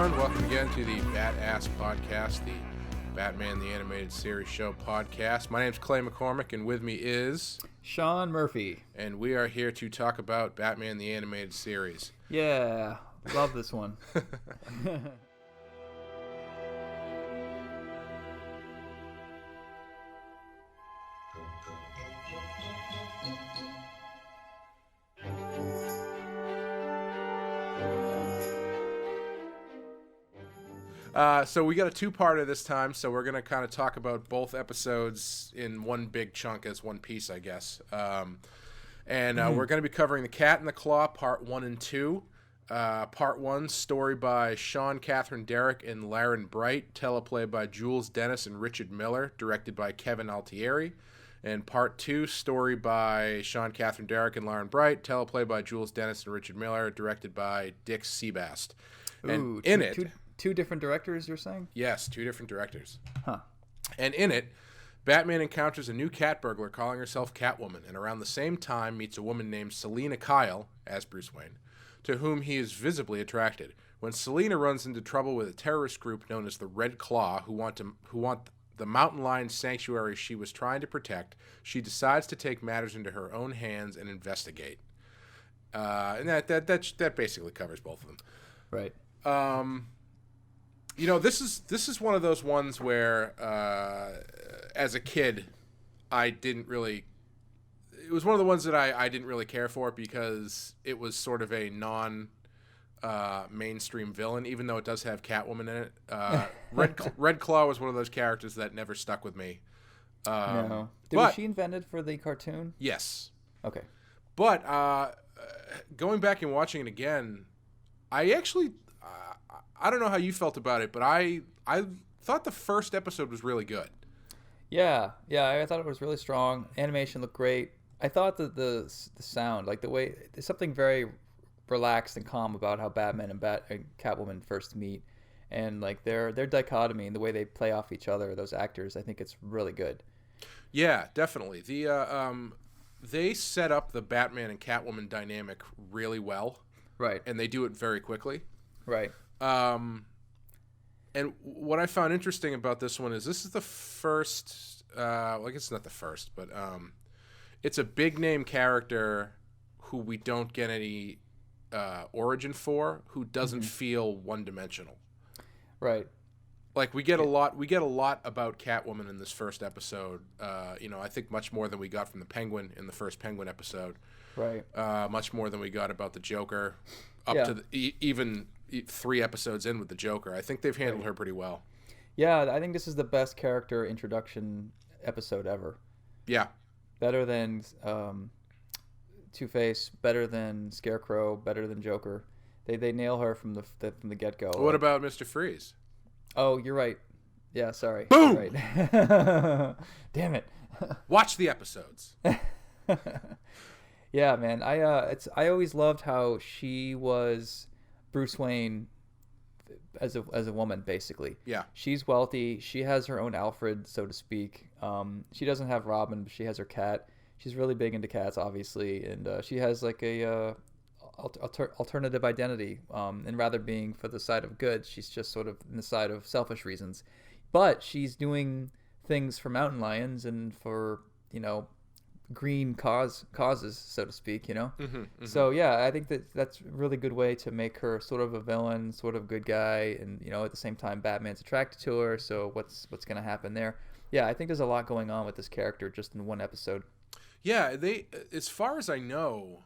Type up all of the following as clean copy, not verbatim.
everyone. Welcome again to the BATTASS Podcast, the Batman the Animated Series Show podcast. My name's Clay McCormack, and with me is... Sean Murphy. And we are here to talk about Batman the Animated Series. Yeah, love this one. So we got a two-parter this time, so we're going to kind of talk about both episodes in one big chunk as one piece, I guess. We're going to be covering The Cat and the Claw, Part 1 and 2. Part 1, story by Sean Catherine Derrick and Laren Bright, teleplay by Jules Dennis and Richard Miller, directed by Kevin Altieri. And Part 2, story by Sean Catherine Derrick and Laren Bright, teleplay by Jules Dennis and Richard Miller, directed by Dick Seabass. Ooh, two different directors, you're saying? Yes, two different directors. Huh. And in it, Batman encounters a new cat burglar calling herself Catwoman, and around the same time meets a woman named Selina Kyle, as Bruce Wayne, to whom he is visibly attracted. When Selina runs into trouble with a terrorist group known as the Red Claw, who want the mountain lion sanctuary she was trying to protect, she decides to take matters into her own hands and investigate. And that basically covers both of them. Right. You know, this is one of those ones where, as a kid, I didn't really... It was one of the ones that I didn't really care for because it was sort of a non-mainstream villain, even though it does have Catwoman in it. Red Claw was one of those characters that never stuck with me. No. Was she invented for the cartoon? Yes. Okay. But going back and watching it again, I actually... I don't know how you felt about it, but I thought the first episode was really good. Yeah, I thought it was really strong. Animation looked great. I thought that the sound, like the way, there's something very relaxed and calm about how Batman and Catwoman first meet, and like their dichotomy and the way they play off each other, those actors. I think it's really good. Yeah, definitely. They set up the Batman and Catwoman dynamic really well. Right. And they do it very quickly. Right. And what I found interesting about this one is this is the first, I guess it's not the first, but it's a big name character who we don't get any origin for, who doesn't feel one-dimensional. Right. Like we get a lot about Catwoman in this first episode. I think much more than we got from the Penguin in the first Penguin episode. Right. Much more than we got about the Joker, to even 3 episodes in with the Joker. I think they've handled her pretty well. Yeah, I think this is the best character introduction episode ever. Yeah. Better than Two-Face, better than Scarecrow, better than Joker. They nail her from the get-go. What about Mr. Freeze? Oh, you're right. Yeah, sorry. Boom! Right. Damn it. Watch the episodes. Yeah, man. I always loved how she was Bruce Wayne as a woman, basically. Yeah. She's wealthy. She has her own Alfred, so to speak. She doesn't have Robin, but she has her cat. She's really big into cats, obviously, and she has like a alternative identity. And rather being for the side of good, she's just sort of in the side of selfish reasons. But she's doing things for mountain lions and for, green causes, so to speak, So yeah, I think that's a really good way to make her sort of a villain, sort of good guy, and at the same time Batman's attracted to her, so what's going to happen there? Yeah, I think there's a lot going on with this character just in one episode. Yeah, they, as far as I know,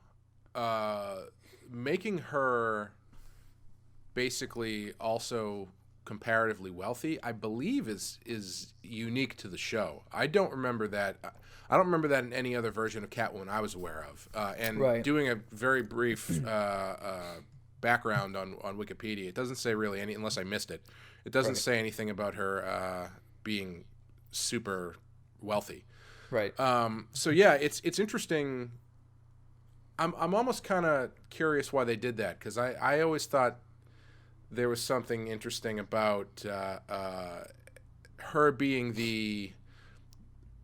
making her basically also comparatively wealthy, I believe is unique to the show. I don't remember that in any other version of Catwoman I was aware of. Right. Doing a very brief background on Wikipedia, it doesn't say really any, unless I missed it. It doesn't say anything about her being super wealthy. Right. So yeah, it's interesting. I'm almost kind of curious why they did that, because I always thought there was something interesting about her being the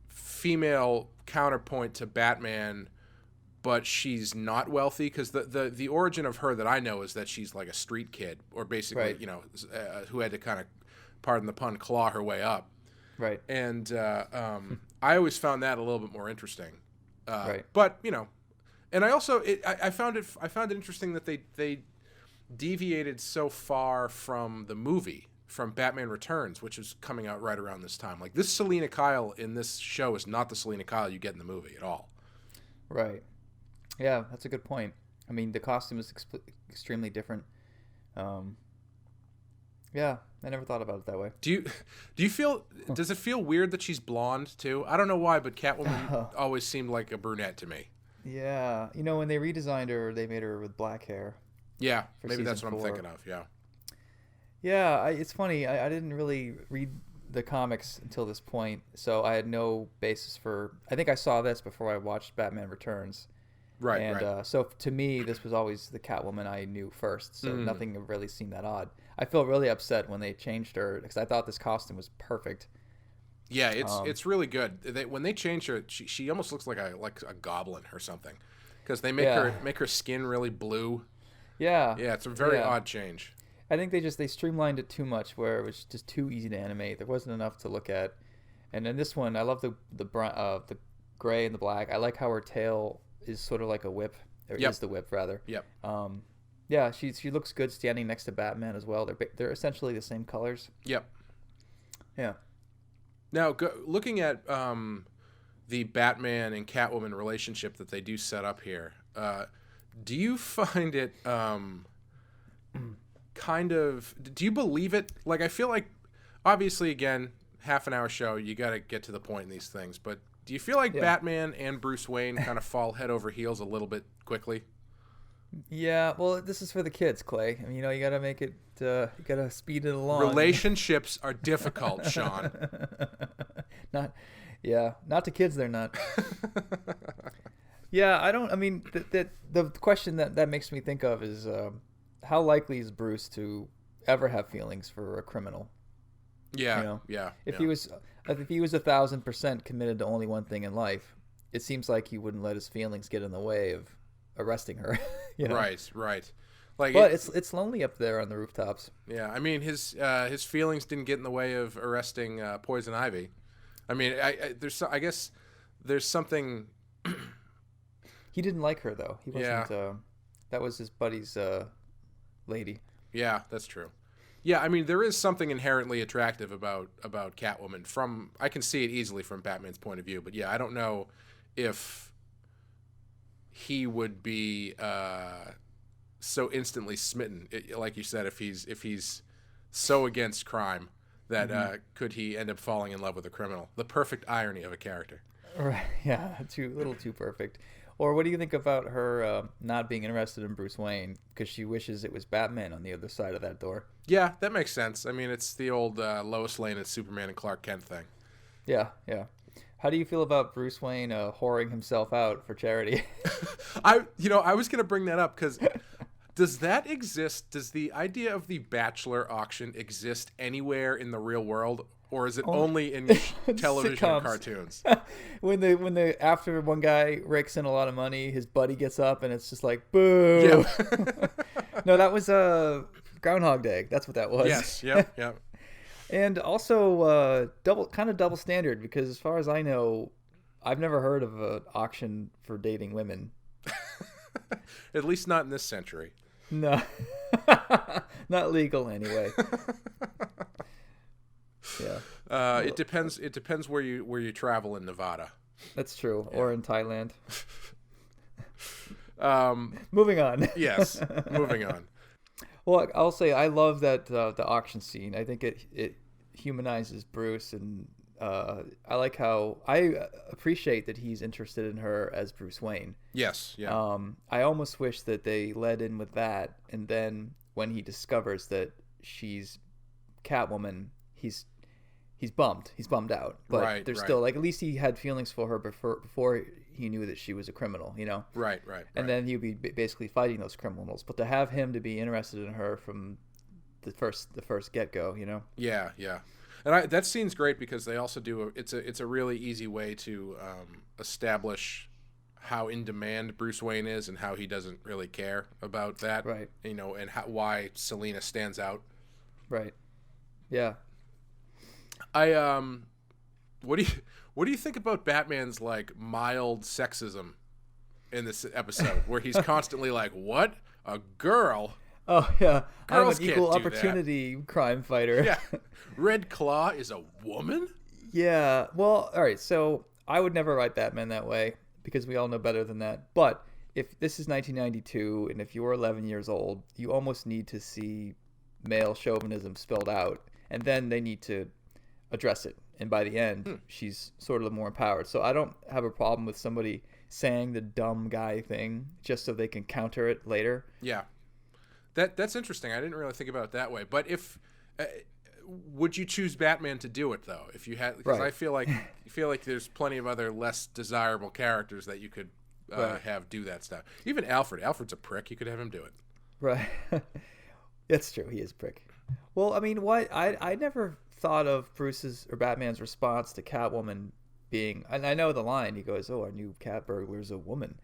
female counterpoint to Batman, but she's not wealthy, because the origin of her that I know is that she's like a street kid, or basically, Right. who had to kind of, pardon the pun, claw her way up. Right. And I always found that a little bit more interesting. Right. But and I also I found it interesting that they deviated so far from the movie, from Batman Returns, which is coming out right around this time. Like, this Selina Kyle in this show is not the Selina Kyle you get in the movie at all. Right. Yeah, that's a good point. I mean, the costume is extremely different. Yeah, I never thought about it that way. Do you feel? Does it feel weird that she's blonde too? I don't know why, but Catwoman always seemed like a brunette to me. Yeah, when they redesigned her, they made her with black hair. Yeah, maybe that's what season I'm 4. thinking of. Yeah. Yeah, it's funny. I didn't really read the comics until this point, so I had no basis for. I think I saw this before I watched Batman Returns. Right. And right. So to me, this was always the Catwoman I knew first, so nothing really seemed that odd. I felt really upset when they changed her, because I thought this costume was perfect. Yeah, it's really good. When they changed her, she almost looks like a goblin or something, because they make her skin really blue. Yeah. Yeah, it's a very odd change. I think they streamlined it too much, where it was just too easy to animate. There wasn't enough to look at. And in this one, I love the gray and the black. I like how her tail is sort of like a whip, or is the whip rather. Yep. Yeah, she looks good standing next to Batman as well. They're essentially the same colors. Yep. Yeah. Now, looking at the Batman and Catwoman relationship that they do set up here, do you find it do you believe it? Like, I feel like, obviously, again, half an hour show, you got to get to the point in these things, but do you feel like Batman and Bruce Wayne kind of fall head over heels a little bit quickly? Yeah, well, this is for the kids, Clay. I mean, you got to make it, you got to speed it along. Relationships are difficult, Sean. Not to kids, they're not. Yeah, I mean, the question that makes me think of is, how likely is Bruce to ever have feelings for a criminal? Yeah, If he was 1,000% committed to only one thing in life, it seems like he wouldn't let his feelings get in the way of arresting her. Right. Like, but it's lonely up there on the rooftops. Yeah, I mean, his feelings didn't get in the way of arresting Poison Ivy. I mean, I guess there's something. He didn't like her though. He wasn't. That was his buddy's lady. Yeah, that's true. Yeah, I mean, there is something inherently attractive about Catwoman. I can see it easily from Batman's point of view, but yeah, I don't know if he would be so instantly smitten, like you said, if he's so against crime that could he end up falling in love with a criminal? The perfect irony of a character. Right. Yeah, a little too perfect. Or what do you think about her not being interested in Bruce Wayne because she wishes it was Batman on the other side of that door? Yeah, that makes sense. I mean, it's the old Lois Lane and Superman and Clark Kent thing. Yeah. How do you feel about Bruce Wayne whoring himself out for charity? I was going to bring that up because does that exist? Does the idea of the Bachelor auction exist anywhere in the real world? Or is it only in television and cartoons? when after one guy rakes in a lot of money, his buddy gets up and it's just like, boo. Yeah. No, that was Groundhog Day. That's what that was. Yes. Yep. And also double standard, because as far as I know, I've never heard of an auction for dating women. At least not in this century. No. Not legal anyway. Yeah. It depends. It depends where you travel in Nevada. That's true, or in Thailand. Moving on. Yes, moving on. Well, I'll say I love that the auction scene. I think it humanizes Bruce, and I like how I appreciate that he's interested in her as Bruce Wayne. Yes. Yeah. I almost wish that they led in with that, and then when he discovers that she's Catwoman, he's bummed. He's bummed out. But there's still, like, at least he had feelings for her before he knew that she was a criminal, you know? Right. And then he'd be basically fighting those criminals. But to have him to be interested in her from the first get-go, you know? Yeah. And that scene's great because they also do it's a really easy way to establish how in demand Bruce Wayne is and how he doesn't really care about that. Right. You know, and why Selina stands out. Right. Yeah. What do you think about Batman's like mild sexism in this episode where he's constantly like, "What? A girl?" Oh yeah, Girls I'm an can't equal do opportunity crime fighter. Yeah. Red Claw is a woman? Yeah. Well, all right. So I would never write Batman that way because we all know better than that. But if this is 1992 and if you're 11 years old, you almost need to see male chauvinism spelled out, and then they need to address it. And by the end, she's sort of more empowered. So I don't have a problem with somebody saying the dumb guy thing just so they can counter it later. Yeah. That's interesting. I didn't really think about it that way. But if would you choose Batman to do it though? If you had, because Right. I feel like there's plenty of other less desirable characters that you could Right. have do that stuff. Even Alfred. Alfred's a prick. You could have him do it. Right. That's true. He is a prick. Well, I mean, what I never thought of Bruce's or Batman's response to Catwoman being, and I know the line, he goes, "Oh, our new cat burglar's a woman."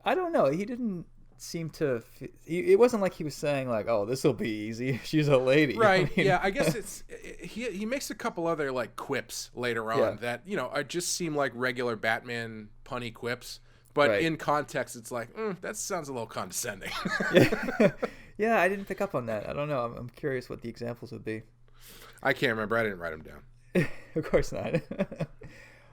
I don't know. He didn't seem to. It wasn't like he was saying like, "Oh, this will be easy. She's a lady." Right. I mean, Yeah. I guess he makes a couple other like quips later on Yeah. that just seem like regular Batman punny quips, but Right. in context, it's like that sounds a little condescending. Yeah. Yeah, I didn't pick up on that. I don't know. I'm curious what the examples would be. I can't remember. I didn't write them down. Of course not.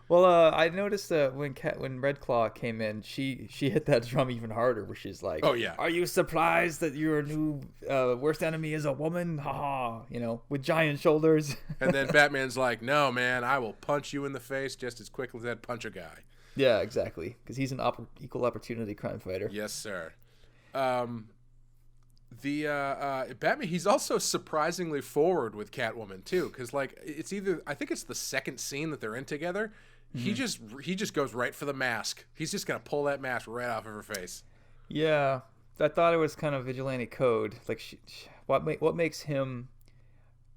Well, I noticed that when Red Claw came in, she hit that drum even harder, where she's like, Oh, yeah. Are you surprised that your new worst enemy is a woman? Ha ha! With giant shoulders." And then Batman's like, "No, man, I will punch you in the face just as quickly as I'd punch a guy." Yeah, exactly. Because he's an equal opportunity crime fighter. Yes, sir. The Batman, he's also surprisingly forward with Catwoman too, because like I think it's the second scene that they're in together. Mm-hmm. He just goes right for the mask. He's just gonna pull that mask right off of her face. Yeah, I thought it was kind of vigilante code. Like, what makes him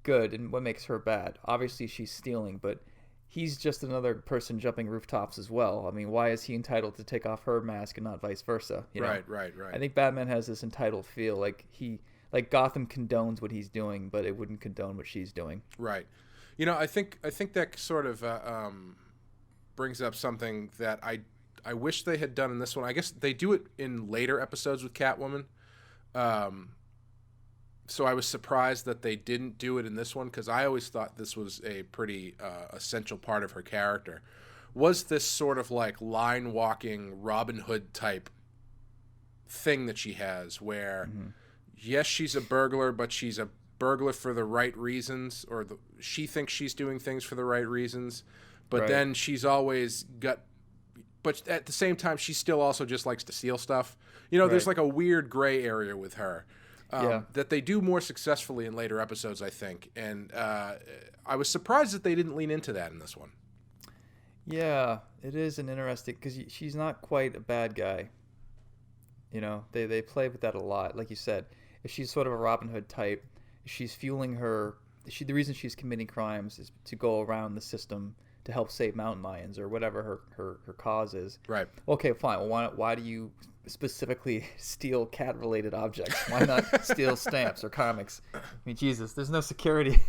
good and what makes her bad? Obviously, she's stealing, but he's just another person jumping rooftops as well. I mean, why is he entitled to take off her mask and not vice versa? Right. I think Batman has this entitled feel, like Gotham condones what he's doing, but it wouldn't condone what she's doing. Right. I think that sort of brings up something that I wish they had done in this one. I guess they do it in later episodes with Catwoman. So I was surprised that they didn't do it in this one, because I always thought this was a pretty essential part of her character. Was this sort of like line walking Robin Hood type thing that she has, where yes, she's a burglar, but she's a burglar for the right reasons, or she thinks she's doing things for the right reasons, but Right. then she's always but at the same time, she still also just likes to steal stuff. There's Right. like a weird gray area with her. Yeah. That they do more successfully in later episodes, I think. And I was surprised that they didn't lean into that in this one. Yeah, it is an interesting, because she's not quite a bad guy. They play with that a lot. Like you said, if she's sort of a Robin Hood type, she's fueling the reason she's committing crimes is to go around the system to help save mountain lions or whatever her cause is. Right. Okay, fine. Well, why do you specifically steal cat-related objects? Why not steal stamps or comics? I mean, Jesus, there's no security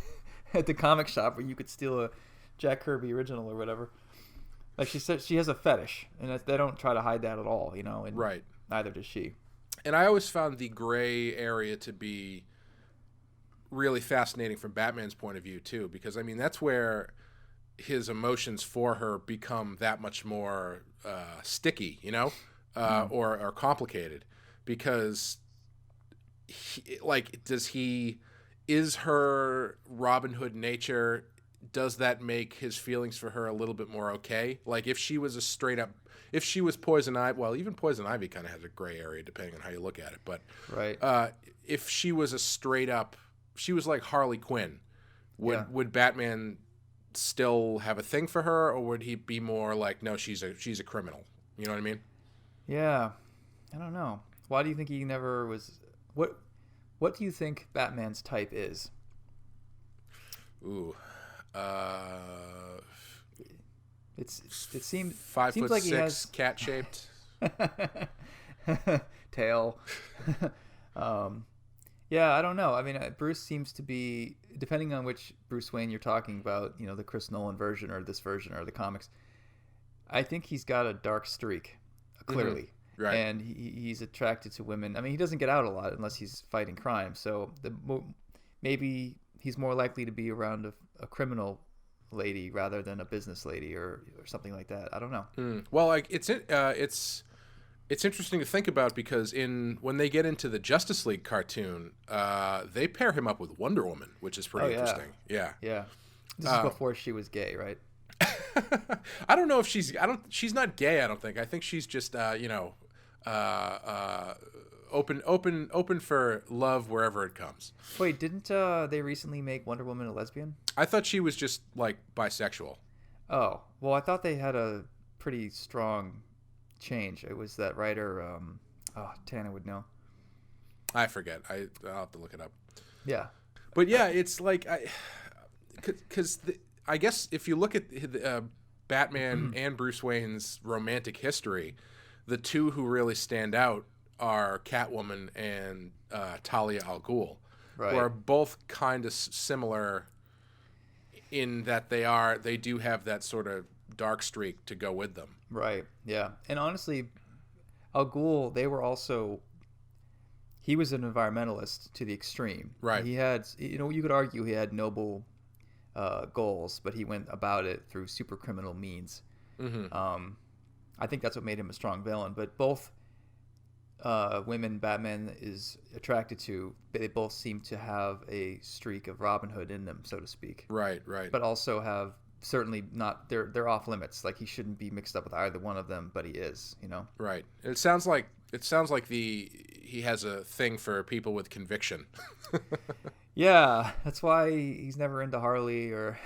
at the comic shop where you could steal a Jack Kirby original or whatever. Like she said, she has a fetish, and they don't try to hide that at all, and Right. neither does she. And I always found the gray area to be really fascinating from Batman's point of view, too, because, I mean, that's where his emotions for her become that much more sticky, or complicated, because is her Robin Hood nature, does that make his feelings for her a little bit more okay? Like if she was if she was Poison Ivy, well, even Poison Ivy kind of has a gray area depending on how you look at it, but Right. if she was she was like Harley Quinn, would Batman still have a thing for her, or would he be more like, no, she's a criminal? You know what I mean? Yeah. I don't know. Why do you think he never was? What do you think Batman's type is? Ooh. It seems 5'6", like he has cat shaped tail. Yeah, I don't know. I mean, Bruce seems to be, depending on which Bruce Wayne you're talking about, the Chris Nolan version or this version or the comics. I think he's got a dark streak, clearly. Mm-hmm. Right. And he's attracted to women. I mean, he doesn't get out a lot unless he's fighting crime. So maybe he's more likely to be around a criminal lady rather than a business lady or something like that. I don't know. Well, like it's interesting to think about because when they get into the Justice League cartoon, they pair him up with Wonder Woman, which is pretty interesting. Yeah. Yeah. This is before she was gay, right? I don't know if she's not gay. I don't think. I think she's just open for love wherever it comes. Wait, didn't they recently make Wonder Woman a lesbian? I thought she was just like bisexual. Oh, well, I thought they had a pretty strong change. It was that writer. Tana would know. I forget. I'll have to look it up. Yeah, but yeah, it's like because I guess if you look at Batman and Bruce Wayne's romantic history, the two who really stand out are Catwoman and Talia al Ghul, who are both kind of similar in that they do have that sort of dark streak to go with them. Right. Yeah. And honestly, Al Ghul, he was an environmentalist to the extreme. Right. He had, you could argue he had noble goals, but he went about it through super criminal means. Mm-hmm. I think that's what made him a strong villain. But both women Batman is attracted to, they both seem to have a streak of Robin Hood in them, so to speak. Right. But also have certainly not, they're off limits. Like he shouldn't be mixed up with either one of them, but he is. Right. It sounds like he has a thing for people with conviction. Yeah, that's why he's never into Harley or.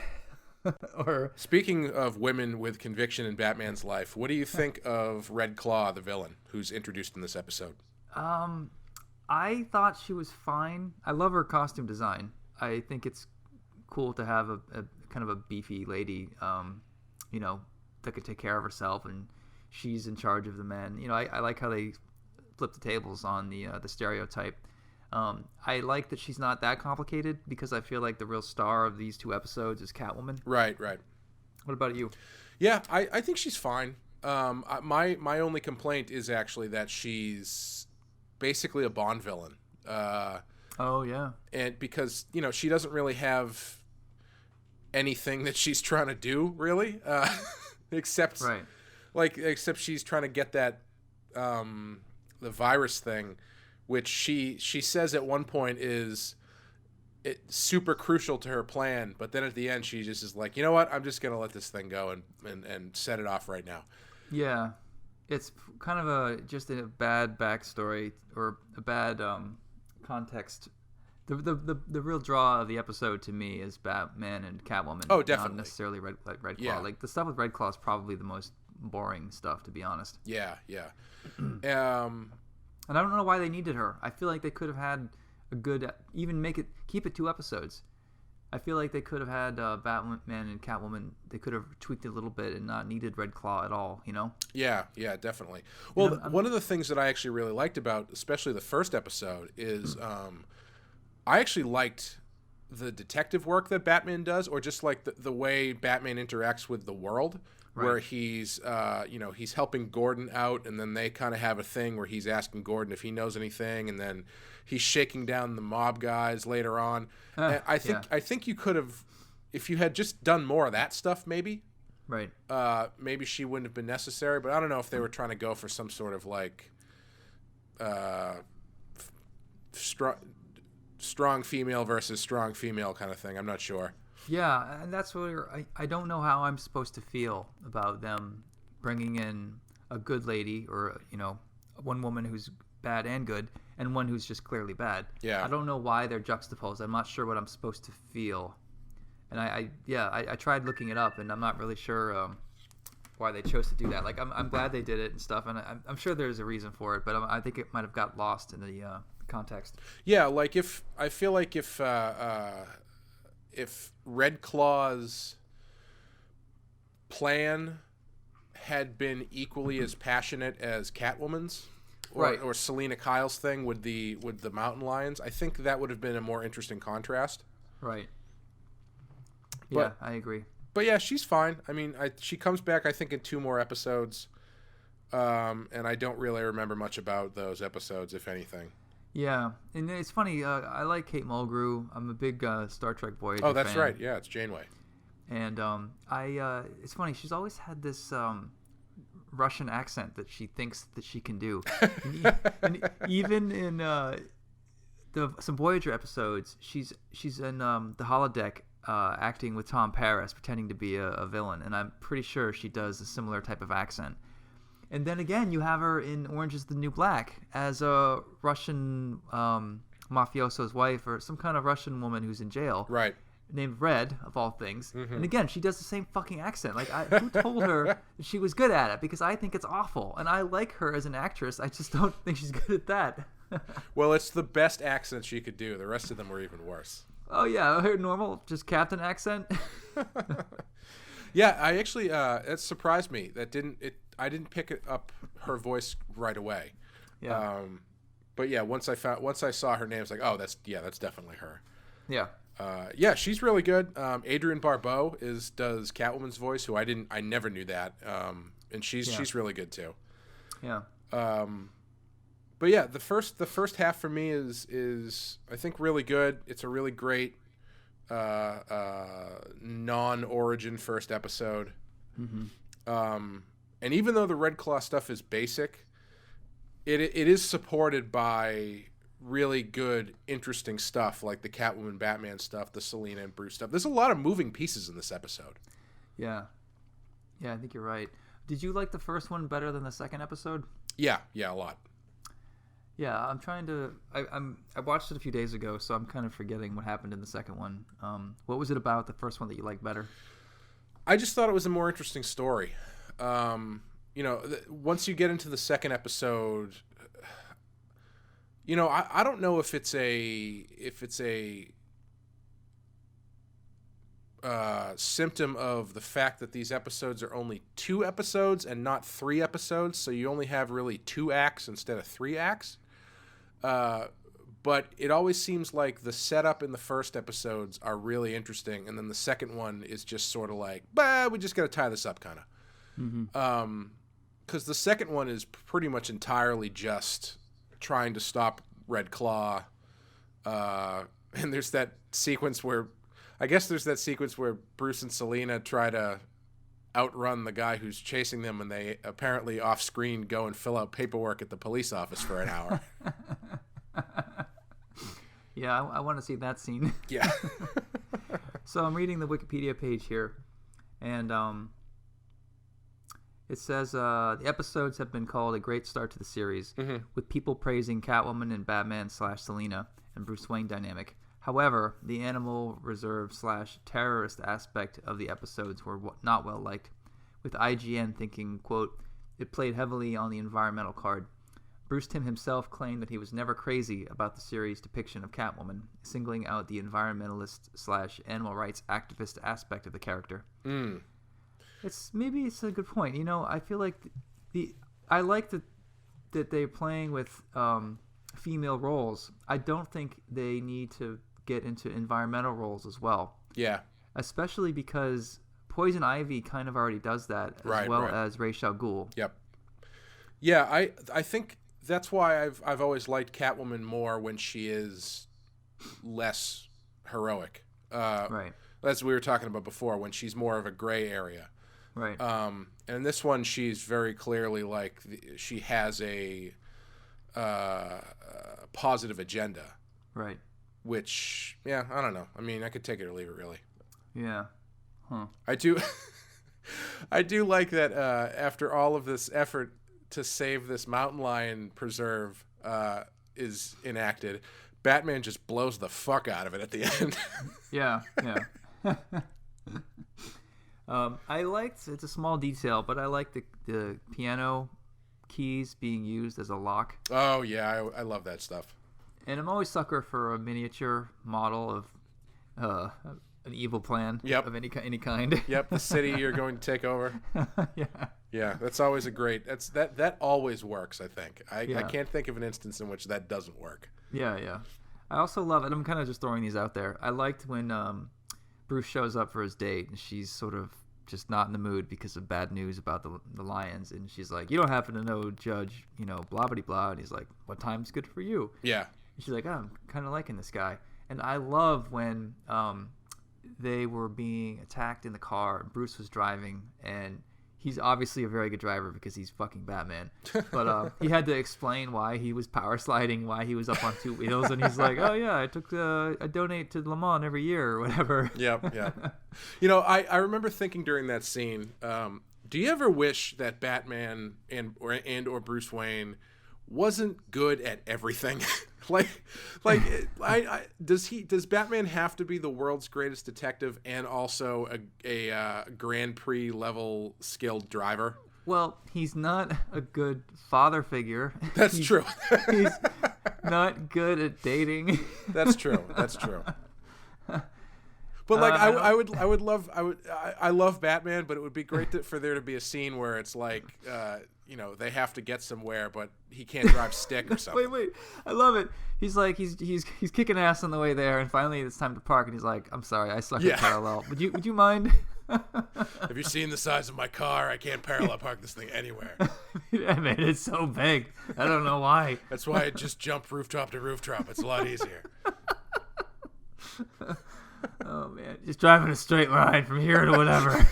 Speaking of women with conviction in Batman's life, what do you think of Red Claw, the villain, who's introduced in this episode? I thought she was fine. I love her costume design. I think it's cool to have a kind of a beefy lady, that could take care of herself, and she's in charge of the men. I like how they flip the tables on the stereotype. I like that she's not that complicated because I feel like the real star of these two episodes is Catwoman. Right. What about you? Yeah, I think she's fine. My only complaint is actually that she's basically a Bond villain. Oh yeah. And because she doesn't really have anything that she's trying to do really, except she's trying to get that the virus thing, which she says at one point is super crucial to her plan, but then at the end she just is like, you know what, I'm just gonna let this thing go and set it off right now. Yeah, it's kind of just a bad backstory or a bad context. The real draw of the episode to me is Batman and Catwoman. Oh, definitely. Not necessarily Red Claw. Yeah. Like the stuff with Red Claw is probably the most boring stuff, to be honest. Yeah. And I don't know why they needed her. I feel like they could have had a good, keep it 2 episodes. I feel like they could have had Batman and Catwoman. They could have tweaked it a little bit and not needed Red Claw at all. Yeah, definitely. Well, one of the things that I actually really liked about, especially the first episode, is I actually liked the detective work that Batman does, or just like the way Batman interacts with the world. Right. Where he's, he's helping Gordon out, and then they kind of have a thing where he's asking Gordon if he knows anything, and then he's shaking down the mob guys later on. And I think you could have, if you had just done more of that stuff, maybe. Right. Maybe she wouldn't have been necessary, but I don't know if they were trying to go for some sort of like, strong female versus strong female kind of thing. I'm not sure. Yeah, and that's where I don't know how I'm supposed to feel about them bringing in a good lady or, one woman who's bad and good and one who's just clearly bad. Yeah. I don't know why they're juxtaposed. I'm not sure what I'm supposed to feel. And I tried looking it up, and I'm not really sure why they chose to do that. Like, I'm glad they did it and stuff, and I'm sure there's a reason for it, but I think it might have got lost in the context. Yeah, like if Red Claw's plan had been equally as passionate as Catwoman's, Right. or Selena Kyle's thing with the mountain lions, I think that would have been a more interesting contrast. Right. But, yeah, I agree. But yeah, she's fine. I mean, she comes back, I think, in 2 more episodes, and I don't really remember much about those episodes, if anything. Yeah, and it's funny. I like Kate Mulgrew. I'm a big Star Trek Voyager Oh, that's fan. right. Yeah, it's Janeway. And it's funny. She's always had this Russian accent that she thinks that she can do. and even in some Voyager episodes, she's in the holodeck acting with Tom Paris, pretending to be a villain, and I'm pretty sure she does a similar type of accent. And then again, you have her in Orange is the New Black as a Russian mafioso's wife, or some kind of Russian woman who's in jail. Right. Named Red, of all things. Mm-hmm. And again, she does the same fucking accent. Like, who told her that she was good at it? Because I think it's awful. And I like her as an actress. I just don't think she's good at that. Well, it's the best accent she could do. The rest of them were even worse. Oh, yeah. Her normal, just captain accent. Yeah, I actually, it surprised me. I didn't pick up her voice right away. Yeah. But yeah, once I saw her name, it's like, oh, that's definitely her. Yeah. Yeah, she's really good. Adrienne Barbeau does Catwoman's voice, who I never knew that. And she's really good too. Yeah. But yeah, the first half for me is I think really good. It's a really great non-origin first episode. Mm-hmm. And even though the Red Claw stuff is basic, it is supported by really good, interesting stuff like the Catwoman, Batman stuff, the Selena and Bruce stuff. There's a lot of moving pieces in this episode. Yeah. Yeah, I think you're right. Did you like the first one better than the second episode? Yeah, a lot. Yeah, I'm trying to. I watched it a few days ago, so I'm kind of forgetting what happened in the second one. What was it about the first one that you liked better? I just thought it was a more interesting story. Once you get into the second episode, I don't know if it's a symptom of the fact that these episodes are only 2 episodes and not 3 episodes, so you only have really 2 acts instead of 3 acts. But it always seems like the setup in the first episodes are really interesting, and then the second one is just sort of like, we just got to tie this up, kind of. Mm-hmm. Because the second one is pretty much entirely just trying to stop Red Claw. And there's that sequence where Bruce and Selena try to outrun the guy who's chasing them, and they apparently off screen go and fill out paperwork at the police office for an hour. Yeah, I want to see that scene. Yeah. So I'm reading the Wikipedia page here, and it says the episodes have been called a great start to the series, mm-hmm. with people praising Catwoman and Batman/Selena and Bruce Wayne dynamic. However, the animal reserve / terrorist aspect of the episodes were not well liked, with IGN thinking, quote, it played heavily on the environmental card. Bruce Timm himself claimed that he was never crazy about the series' depiction of Catwoman, singling out the environmentalist / animal rights activist aspect of the character. Mm. It's a good point. I feel like I like that they're playing with female roles. I don't think they need to get into environmental roles as well. Yeah. Especially because Poison Ivy kind of already does that, as well as Ra's al Ghul. Yep. Yeah, I think that's why I've always liked Catwoman more when she is less heroic. Right. As we were talking about before, when she's more of a gray area. Right. And in this one, she's very clearly like she has a positive agenda. Right. Which, yeah, I don't know. I mean, I could take it or leave it, really. Yeah. Huh. I do like that after all of this effort to save this mountain lion preserve is enacted, Batman just blows the fuck out of it at the end. Yeah. It's a small detail, but I like the piano keys being used as a lock. Oh, yeah, I love that stuff. And I'm always sucker for a miniature model of an evil plan Yep. of any kind. Yep, the city you're going to take over. Yeah. Yeah, that's always a great. That always works. I think. I Yeah. can't think of an instance in which that doesn't work. Yeah. I also love it. I'm kind of just throwing these out there. I liked when Bruce shows up for his date and she's sort of just not in the mood because of bad news about the Lions, and she's like, "You don't happen to know Judge, blah blah blah," and he's like, "What time's good for you?" Yeah. And she's like, "Oh, I'm kind of liking this guy." And I love when they were being attacked in the car. Bruce was driving, and he's obviously a very good driver because he's fucking Batman. But he had to explain why he was power sliding, why he was up on two wheels, and he's like, "Oh yeah, I donate to Le Mans every year or whatever." Yeah. I remember thinking during that scene, do you ever wish that Batman or Bruce Wayne wasn't good at everything? Does Batman have to be the world's greatest detective and also a Grand Prix level skilled driver? Well, he's not a good father figure. That's true. He's not good at dating. That's true. But I love Batman, but it would be great for there to be a scene where it's like, they have to get somewhere, but he can't drive stick or something. Wait, I love it. He's like, he's kicking ass on the way there, and finally it's time to park, and he's like, "I'm sorry, I suck at parallel. Would you mind?" Have you seen the size of my car? I can't parallel park this thing anywhere. Yeah, man, it's so big. I don't know why. That's why I just jumped rooftop to rooftop. It's a lot easier. Oh man, just driving a straight line from here to whatever.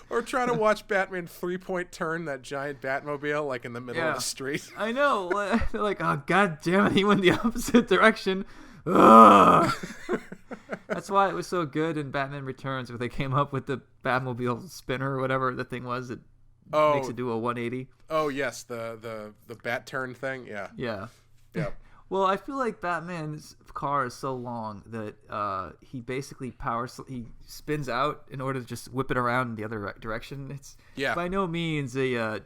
Or trying to watch Batman 3-point turn that giant Batmobile like in the middle of the street. I know. They're like, "Oh god damn it, he went the opposite direction." Ugh. That's why it was so good in Batman Returns, where they came up with the Batmobile spinner or whatever the thing was that makes it do a 180. Oh yes, the bat turn thing. Yeah. Well, I feel like Batman's car is so long that he basically he spins out in order to just whip it around in the other direction. It's by no means a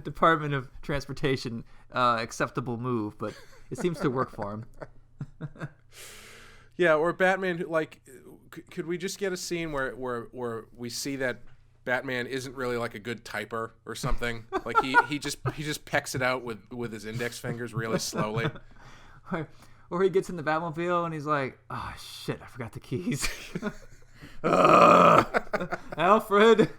Department of Transportation acceptable move, but it seems to work for him. Yeah, or Batman, could we just get a scene where we see that Batman isn't really like a good typer or something? Like he just pecks it out with his index fingers really slowly. Or he gets in the Batmobile and he's like, "Oh shit, I forgot the keys." Alfred.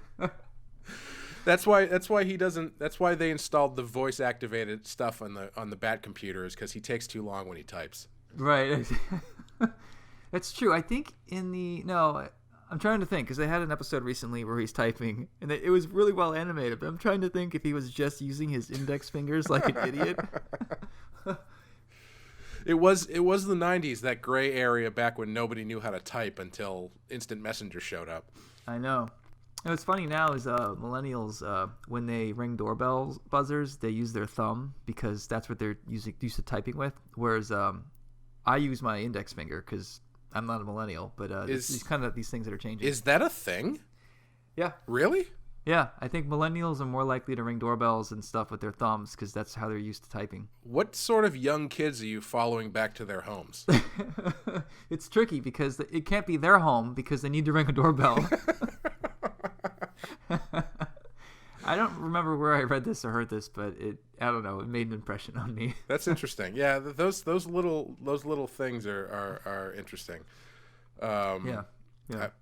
That's why he doesn't. That's why they installed the voice activated stuff on the Bat computer, is because he takes too long when he types. Right. That's true. I think I'm trying to think, because they had an episode recently where he's typing, and it was really well animated, but I'm trying to think if he was just using his index fingers like an idiot. It was the 90s, that gray area back when nobody knew how to type until Instant Messenger showed up. I know. And what's funny now is millennials, when they ring doorbell buzzers, they use their thumb because that's what they're used to typing with, whereas I use my index finger because I'm not a millennial, but these things that are changing. Is that a thing? Yeah. Really? Yeah, I think millennials are more likely to ring doorbells and stuff with their thumbs because that's how they're used to typing. What sort of young kids are you following back to their homes? It's tricky because it can't be their home because they need to ring a doorbell. I don't remember where I read this or heard this, but I don't know. It made an impression on me. That's interesting. Yeah, those little things are interesting. Yeah.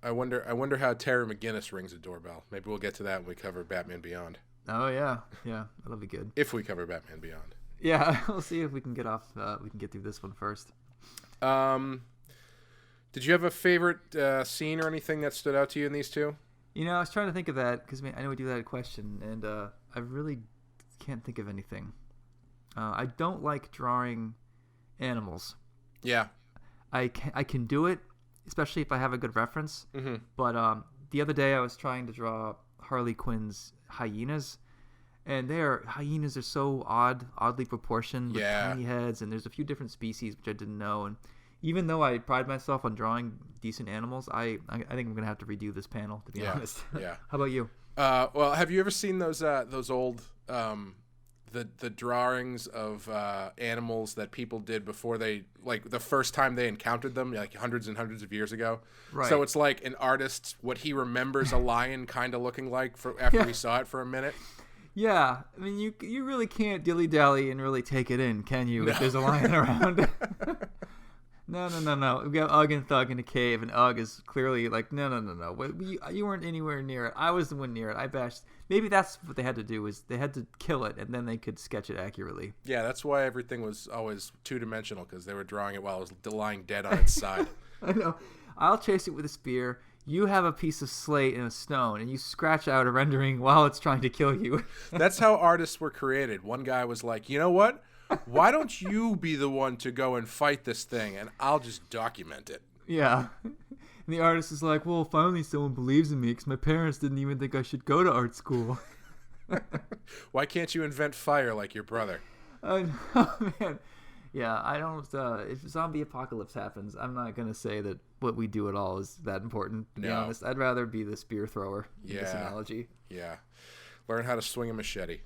I wonder how Terry McGinnis rings a doorbell. Maybe we'll get to that when we cover Batman Beyond. Oh yeah, that'll be good. If we cover Batman Beyond. Yeah, we'll see if we can get off. We can get through this one first. Did you have a favorite scene or anything that stood out to you in these two? I was trying to think of that because I know we do that question, and I really can't think of anything. I don't like drawing animals. Yeah. I can do it, especially if I have a good reference. Mm-hmm. But the other day I was trying to draw Harley Quinn's hyenas, and hyenas are so oddly proportioned with tiny heads, and there's a few different species which I didn't know. And even though I pride myself on drawing decent animals, I think I'm gonna have to redo this panel, to be honest. Yeah. How about you? Well, have you ever seen those old the drawings of animals that people did before they, like, the first time they encountered them, like hundreds and hundreds of years ago. Right. So it's like an artist, what he remembers a lion kind of looking like after he saw it for a minute. Yeah, I mean, you really can't dilly-dally and really take it in, can you, if there's a lion around? No. We got Ugg and Thug in a cave, and Ugg is clearly like, no. You weren't anywhere near it. I was the one near it. I bashed. Maybe that's what they had to do, is they had to kill it, and then they could sketch it accurately. Yeah, that's why everything was always two-dimensional, because they were drawing it while it was lying dead on its side. I know. I'll chase it with a spear. You have a piece of slate and a stone, and you scratch out a rendering while it's trying to kill you. That's how artists were created. One guy was like, you know what? Why don't you be the one to go and fight this thing, and I'll just document it. Yeah. And the artist is like, well, finally someone believes in me, because my parents didn't even think I should go to art school. Why can't you invent fire like your brother? Oh, man. Yeah, I don't. If zombie apocalypse happens, I'm not gonna say that what we do at all is that important. To be honest, I'd rather be the spear thrower. In this analogy. Yeah. Learn how to swing a machete.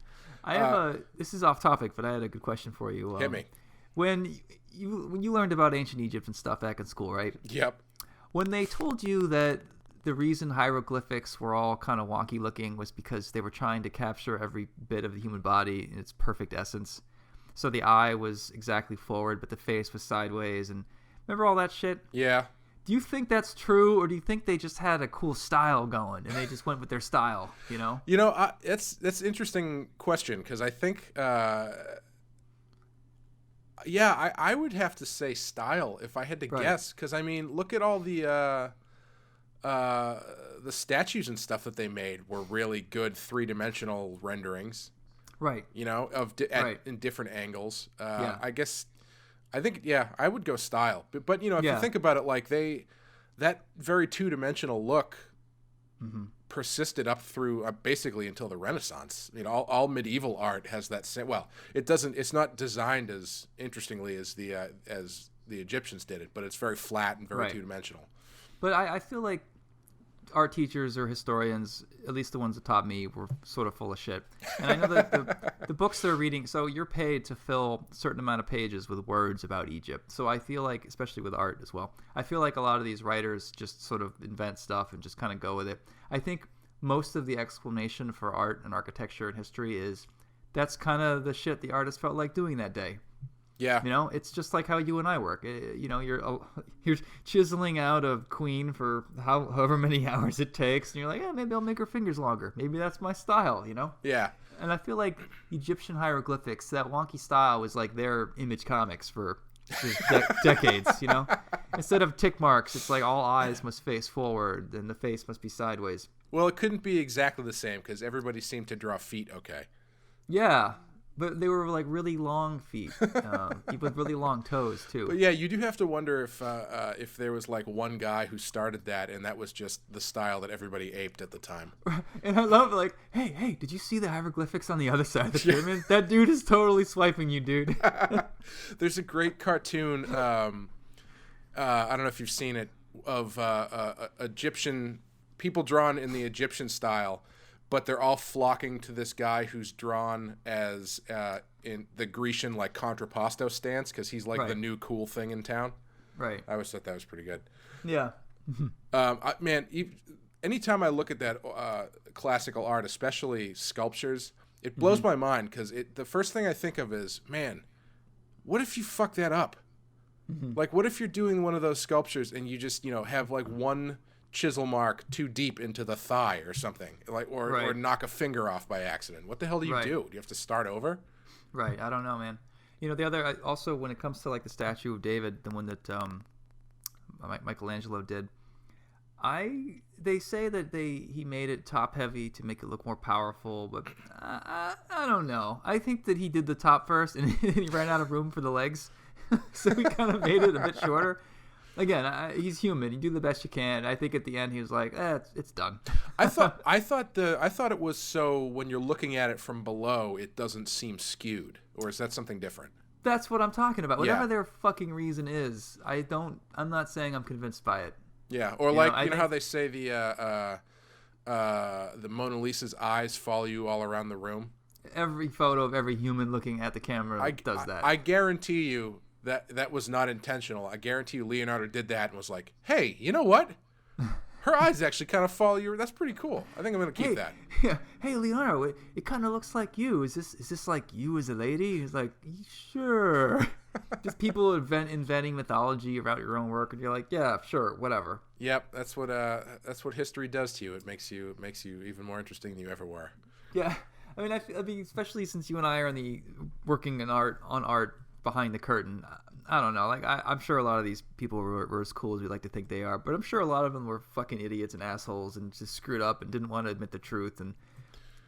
I have This is off topic, but I had a good question for you. Hit me. When you learned about ancient Egypt and stuff back in school, right? Yep. When they told you that the reason hieroglyphics were all kind of wonky looking was because they were trying to capture every bit of the human body in its perfect essence. So the eye was exactly forward, but the face was sideways. And remember all that shit? Yeah. Do you think that's true, or do you think they just had a cool style going and they just went with their style? You know. That's an interesting question, because I think, I would have to say style if I had to guess, because I mean, look at all the statues and stuff that they made were really good 3-dimensional renderings. Right. In different angles. I think I would go style. But if you think about it, like that very 2-dimensional look persisted up through basically until the Renaissance. All medieval art has that same. Well, it's not designed as interestingly as the Egyptians did it, but it's very flat and very 2-dimensional. But I feel like art teachers or historians, at least the ones that taught me, were sort of full of shit. And I know that the books they're reading, so you're paid to fill a certain amount of pages with words about Egypt. So I feel like, especially with art as well, I feel like a lot of these writers just sort of invent stuff and just kind of go with it. I think most of the explanation for art and architecture and history is that's kind of the shit the artist felt like doing that day. Yeah. It's just like how you and I work. You're chiseling out a queen for however many hours it takes, and you're like, maybe I'll make her fingers longer. Maybe that's my style, Yeah. And I feel like Egyptian hieroglyphics, that wonky style was like their image comics for decades, Instead of tick marks, it's like all eyes must face forward and the face must be sideways. Well, it couldn't be exactly the same because everybody seemed to draw feet okay. Yeah. But they were like really long feet, with really long toes too. But yeah, you do have to wonder if there was like one guy who started that, and that was just the style that everybody aped at the time. And I love like, hey, did you see the hieroglyphics on the other side of the pyramid? That dude is totally swiping you, dude. There's a great cartoon. I don't know if you've seen it, of Egyptian people drawn in the Egyptian style. But they're all flocking to this guy who's drawn as in the Grecian like contrapposto stance, because he's like the new cool thing in town. Right. I always thought that was pretty good. Yeah. Anytime I look at that classical art, especially sculptures, it blows my mind, because the first thing I think of is, man, what if you fuck that up? Like, what if you're doing one of those sculptures and you just have like one chisel mark too deep into the thigh or something, like or knock a finger off by accident? What the hell do you do? Do you have to start over? Right. I don't know, man. The other, also when it comes to like the statue of David, the one that Michelangelo did, they say that he made it top heavy to make it look more powerful, but I don't know. I think that he did the top first and he ran out of room for the legs, so he kind of made it a bit shorter. Again, he's human. You do the best you can. I think at the end he was like, it's done. I thought it was so when you're looking at it from below, it doesn't seem skewed, or is that something different? That's what I'm talking about. Whatever their fucking reason is, I'm not saying I'm convinced by it. Yeah, or how they say the Mona Lisa's eyes follow you all around the room. every photo of every human looking at the camera does that. I guarantee you that was not intentional. I guarantee you Leonardo did that and was like, hey, you know what? Her eyes actually kind of follow you. That's pretty cool. I think I'm going to keep that. Yeah. Hey, Leonardo, it kind of looks like you. Is this like you as a lady? He's like, sure. Just people inventing mythology about your own work, and you're like, yeah, sure, whatever. Yep, that's what history does to you. It makes you even more interesting than you ever were. Yeah, I mean, especially since you and I are working on art behind the curtain. I don't know. Like, I'm sure a lot of these people were as cool as we like to think they are, but I'm sure a lot of them were fucking idiots and assholes and just screwed up and didn't want to admit the truth. And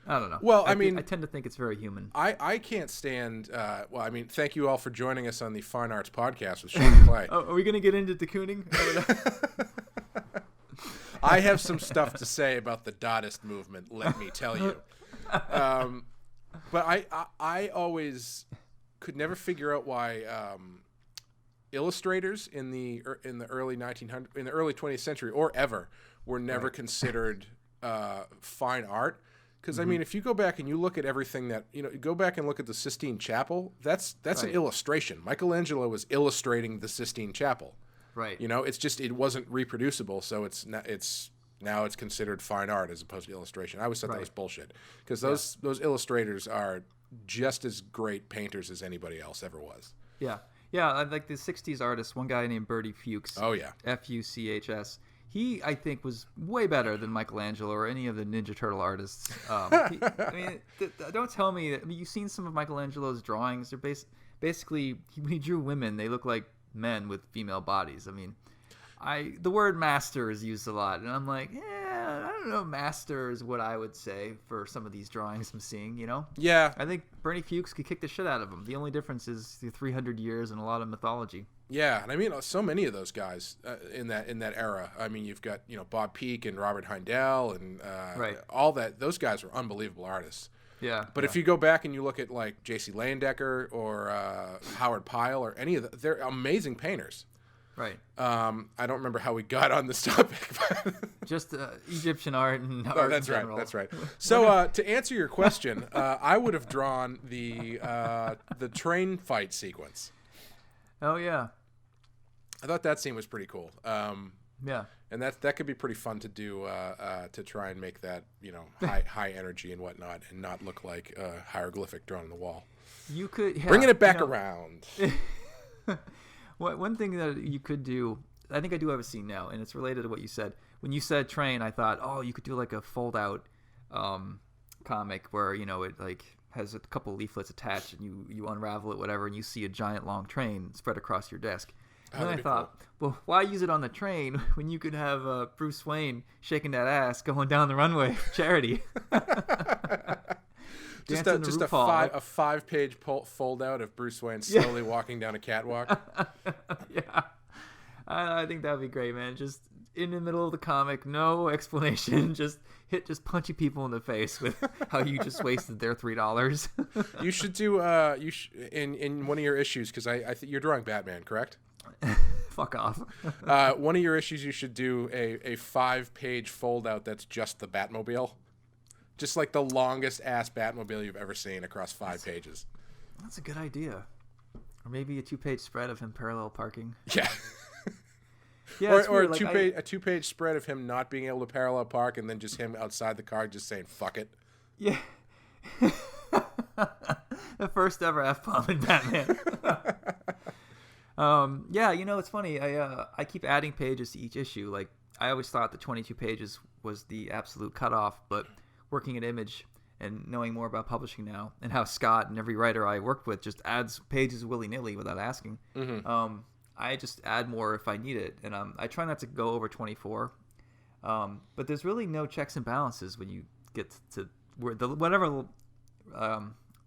I don't know. Well, I mean, I tend to think it's very human. I can't stand. Well, I mean, thank you all for joining us on the Fine Arts Podcast with Sean Clay. Oh, are we going to get into de Kooning? I have some stuff to say about the Dadaist movement. Let me tell you. But I always could never figure out why illustrators in the early 20th century or ever were never considered fine art. Because I mean, if you go back and you look at everything that go back and look at the Sistine Chapel, that's an illustration. Michelangelo was illustrating the Sistine Chapel. Right. It's just it wasn't reproducible, so now it's considered fine art as opposed to illustration. I always thought that was bullshit because those illustrators are just as great painters as anybody else ever was. Yeah. Yeah, like the 60s artist, one guy named Bertie Fuchs. Oh, yeah. Fuchs. He, I think, was way better than Michelangelo or any of the Ninja Turtle artists. Don't tell me that. I mean, you've seen some of Michelangelo's drawings. They're basically, when he drew women, they look like men with female bodies. I mean, the word master is used a lot, and I'm like, I don't know, master is what I would say for some of these drawings I'm seeing, Yeah. I think Bernie Fuchs could kick the shit out of him. The only difference is the 300 years and a lot of mythology. Yeah, and I mean, so many of those guys in that era. I mean, you've got Bob Peake and Robert Heindel and all that. Those guys were unbelievable artists. Yeah. But if you go back and you look at like J.C. Leyendecker or Howard Pyle or any of them, they're amazing painters. Right. I don't remember how we got on this topic. Just Egyptian art and art that's in general. Right. That's right. So to answer your question, I would have drawn the train fight sequence. Oh yeah. I thought that scene was pretty cool. Yeah. And that could be pretty fun to do to try and make that high energy and whatnot, and not look like a hieroglyphic drawn on the wall. You could bringing it back around. One thing that you could do, I think I do have a scene now, and it's related to what you said. When you said train, I thought, you could do like a fold-out comic where it like has a couple leaflets attached, and you unravel it, whatever, and you see a giant long train spread across your desk. And then I thought, well, why use it on the train when you could have Bruce Wayne shaking that ass going down the runway for charity? Just a 5-page fold out of Bruce Wayne slowly walking down a catwalk. Yeah, I think that'd be great, man. Just in the middle of the comic, no explanation, just punching people in the face with how you just wasted their $3. You should do in one of your issues, because I think you're drawing Batman, correct? Fuck off. One of your issues, you should do a 5-page fold out that's just the Batmobile. Just like the longest ass Batmobile you've ever seen across 5 pages. That's a good idea. Or maybe a 2-page spread of him parallel parking. Yeah. Yeah, or a 2-page spread of him not being able to parallel park, and then just him outside the car just saying fuck it. Yeah. The first ever F-bomb in Batman. Yeah, it's funny. I keep adding pages to each issue. Like, I always thought the 22 pages was the absolute cutoff, but working at Image and knowing more about publishing now, and how Scott and every writer I worked with just adds pages willy-nilly without asking. Mm-hmm. I just add more if I need it, and I try not to go over 24. But there's really no checks and balances when you get to whatever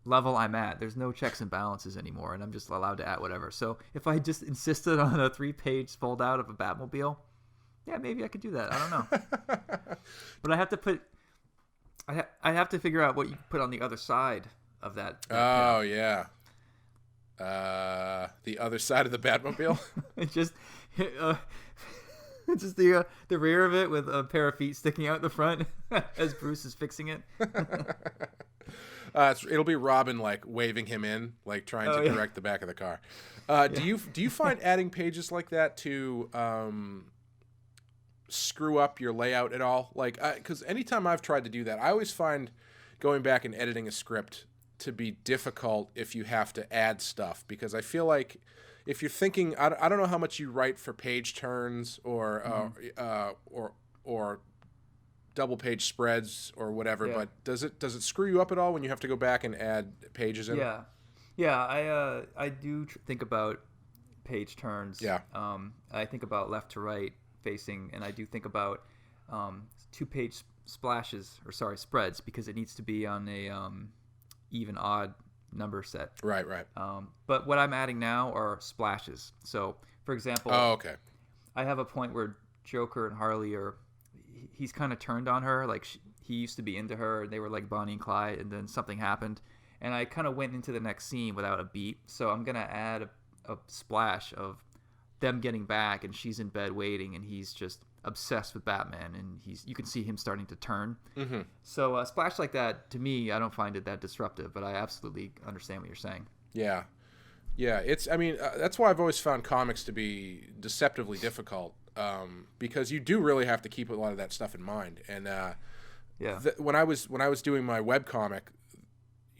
level I'm at. There's no checks and balances anymore, and I'm just allowed to add whatever. So if I just insisted on a 3-page fold out of a Batmobile, yeah, maybe I could do that. I don't know. But I have to put. I have to figure out what you put on the other side of that. Oh yeah. The other side of the Batmobile. It's just the rear of it with a pair of feet sticking out the front as Bruce is fixing it. It'll be Robin like waving him in, like trying to correct the back of the car. Do you find adding pages like that to screw up your layout at all? Like, because anytime I've tried to do that, I always find going back and editing a script to be difficult if you have to add stuff, because I feel like if you're thinking, I don't know how much you write for page turns or double page spreads or whatever, but does it screw you up at all when you have to go back and add pages in? I do think about page turns. I think about left to right facing, and I do think about 2-page spreads, because it needs to be on a even odd number set. Right. But what I'm adding now are splashes. So, for example, I have a point where Joker and Harley he's kind of turned on her. Like, he used to be into her, and they were like Bonnie and Clyde, and then something happened, and I kind of went into the next scene without a beat. So I'm gonna add a splash of them getting back, and she's in bed waiting, and he's just obsessed with Batman, and you can see him starting to turn. Mm-hmm. So a splash like that, to me, I don't find it that disruptive, but I absolutely understand what you're saying. Yeah. That's why I've always found comics to be deceptively difficult, because you do really have to keep a lot of that stuff in mind. And when I was doing my webcomic,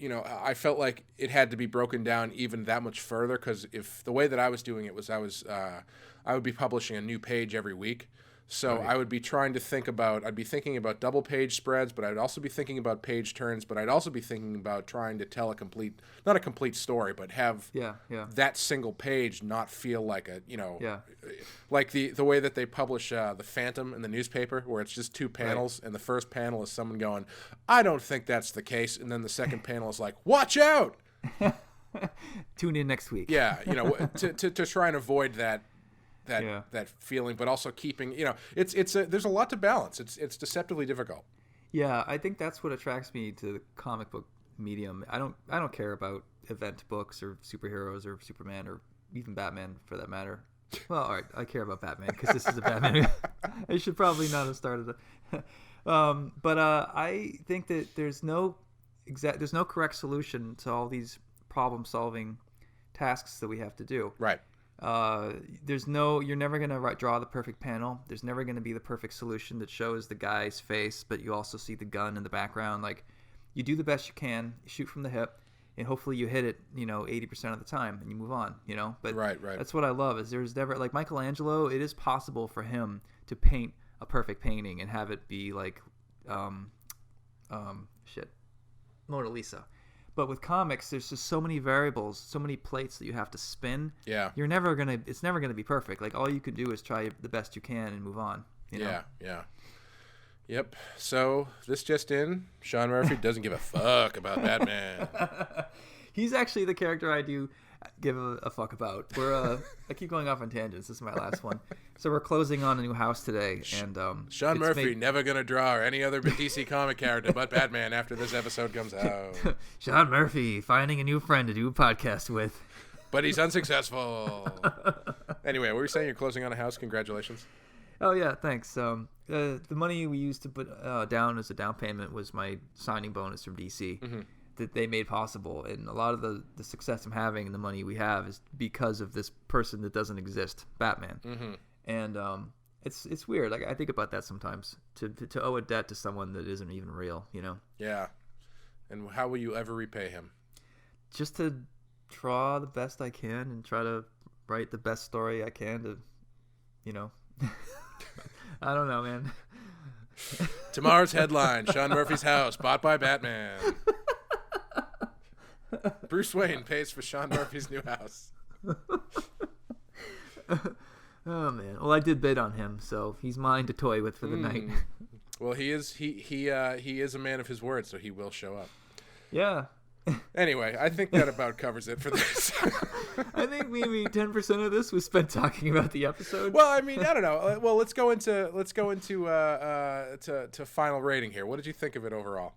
I felt like it had to be broken down even that much further, because if the way that I was doing it was I would be publishing a new page every week. So I would be I'd be thinking about double page spreads, but I'd also be thinking about page turns, but I'd also be thinking about trying to tell not a complete story, but have that single page not feel like like the way that they publish the Phantom in the newspaper, where it's just 2 panels, and the first panel is someone going, "I don't think that's the case," and then the second panel is like, "Watch out!" Tune in next week. To try and avoid that feeling, but also keeping, there's a lot to balance. It's deceptively difficult. Yeah, I think that's what attracts me to the comic book medium. I don't care about event books or superheroes or Superman or even Batman for that matter. Well, all right, I care about Batman because this is a Batman. I should probably not have started it. But I think that there's no correct solution to all these problem-solving tasks that we have to do. Right. You're never going to draw the perfect panel. There's never going to be the perfect solution that shows the guy's face, but you also see the gun in the background. Like, you do the best you can, you shoot from the hip, and hopefully you hit it, 80% of the time, and you move on, But right. That's what I love, is there's never, like Michelangelo, it is possible for him to paint a perfect painting and have it be like, Mona Lisa. But with comics, there's just so many variables, so many plates that you have to spin. Yeah. It's never gonna be perfect. Like, all you can do is try the best you can and move on. Yeah. Yep. So this just in: Sean Murphy doesn't give a fuck about Batman. He's actually the character I do give a fuck about. I keep going off on tangents. This is my last one. So we're closing on a new house today, and Sean Murphy never gonna draw any other DC comic character but Batman after this episode comes out. Sean Murphy finding a new friend to do a podcast with, but he's unsuccessful. Anyway, what were you saying? You're closing on a house. Congratulations. Oh yeah, thanks. The money we used to put down as a down payment was my signing bonus from DC. Mm-hmm. That they made possible, and a lot of the success I'm having and the money we have is because of this person that doesn't exist, Batman. Mm-hmm. And it's weird. Like, I think about that sometimes, to owe a debt to someone that isn't even real. Yeah. And how will you ever repay him? Just to draw the best I can and try to write the best story I can to, I don't know, man. Tomorrow's headline: Sean Murphy's house bought by Batman. Bruce Wayne pays for Sean Murphy's new house. Oh man! Well, I did bid on him, so he's mine to toy with for the night. Well, he is a man of his word, so he will show up. Yeah. Anyway, I think that about covers it for this. I think maybe 10% of this was spent talking about the episode. Well, I don't know. Well, let's go into to final rating here. What did you think of it overall?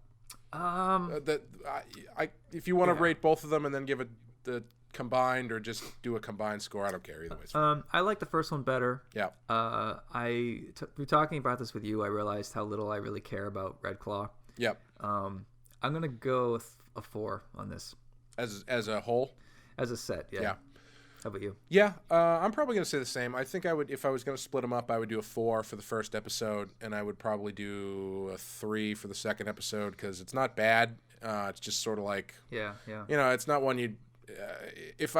If you want to rate both of them and then give it the combined, or just do a combined score, I don't care either way. I like the first one better. Yeah. Through talking about this with you, I realized how little I really care about Red Claw. Yep. I'm gonna go with a 4 on this. As a whole? As a set, yeah. Yeah. How about you? Yeah, I'm probably going to say the same. I think I would, if I was going to split them up, I would do a 4 for the first episode, and I would probably do a 3 for the second episode, because it's not bad. It's just sort of like, Yeah. It's not one you'd. If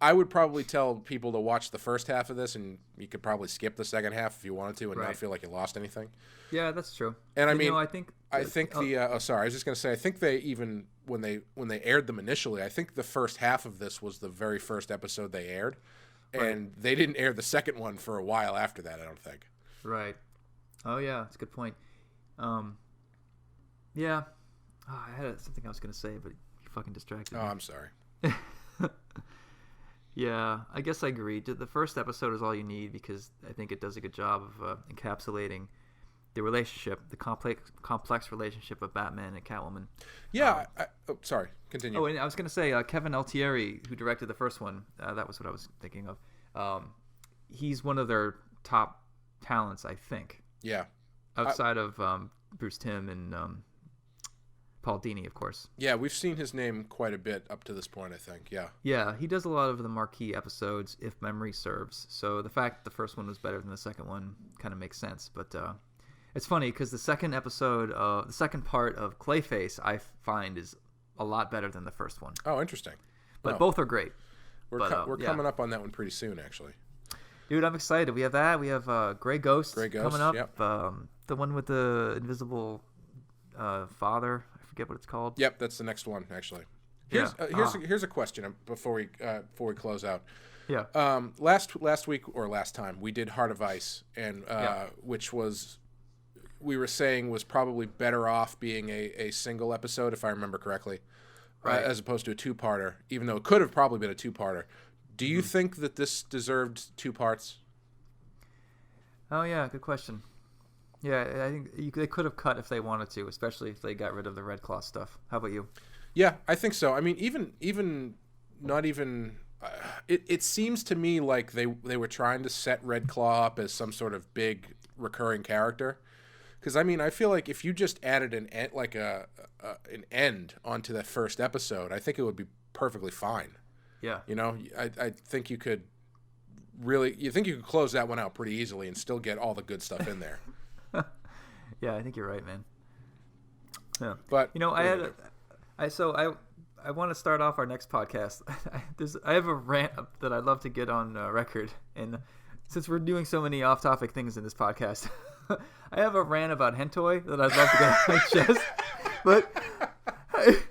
I would probably tell people to watch the first half of this, and you could probably skip the second half if you wanted to, and not feel like you lost anything. Yeah, that's true. And I mean, I think sorry, I was just going to say, I think they even when they aired them initially, I think the first half of this was the very first episode they aired, and they didn't air the second one for a while after that, I don't think. Right. Oh yeah, that's a good point. Yeah. Oh, I had something I was going to say, but you fucking distracted me. Oh, I'm sorry. Yeah, I guess I agree. The first episode is all you need, because I think it does a good job of encapsulating the relationship, the complex relationship of Batman and Catwoman. Yeah. Sorry. Continue. Oh, and I was going to say, Kevin Altieri, who directed the first one, that was what I was thinking of. He's one of their top talents, I think. Yeah. Outside of Bruce Timm and Paul Dini, of course. Yeah, we've seen his name quite a bit up to this point, I think. Yeah. Yeah, he does a lot of the marquee episodes, if memory serves. So the fact that the first one was better than the second one kind of makes sense. But it's funny, because the second part of Clayface, I find, is a lot better than the first one. Oh, interesting. But both are great. We're coming up on that one pretty soon, actually. Dude, I'm excited. We have that. We have Grey Ghost coming up. Yep. The one with the invisible father. I forget what it's called. Yep, that's the next one, actually. Here's a question before we close out. Yeah. Last week or last time we did Heart of Ice, and which we were saying was probably better off being a single episode, if I remember correctly, as opposed to a two-parter, even though it could have probably been a two-parter. Do you think that this deserved 2 parts? Oh yeah, good question. Yeah, I think they could have cut if they wanted to, especially if they got rid of the Red Claw stuff. How about you? Yeah, I think so. I mean, even not even. It seems to me like they were trying to set Red Claw up as some sort of big recurring character. Because I mean, I feel like if you just added an end onto that first episode, I think it would be perfectly fine. Yeah. I think you could close that one out pretty easily and still get all the good stuff in there. Yeah, I think you're right, man. Yeah. But I want to start off our next podcast. I have a rant that I'd love to get on record, and since we're doing so many off-topic things in this podcast, I have a rant about hentai that I'd love to get off my chest, but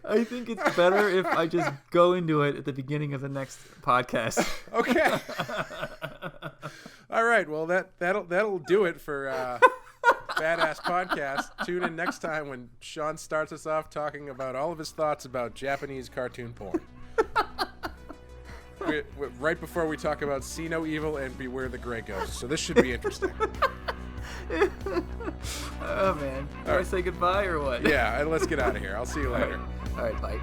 I think it's better if I just go into it at the beginning of the next podcast. Okay. All right. Well, that'll do it for Badass Podcast. Tune in next time when Sean starts us off talking about all of his thoughts about Japanese cartoon porn. Right before we talk about See No Evil and Beware the Grey Ghost. So this should be interesting. Oh man. Do I say goodbye or what? Yeah, let's get out of here. I'll see you later. All right, bye.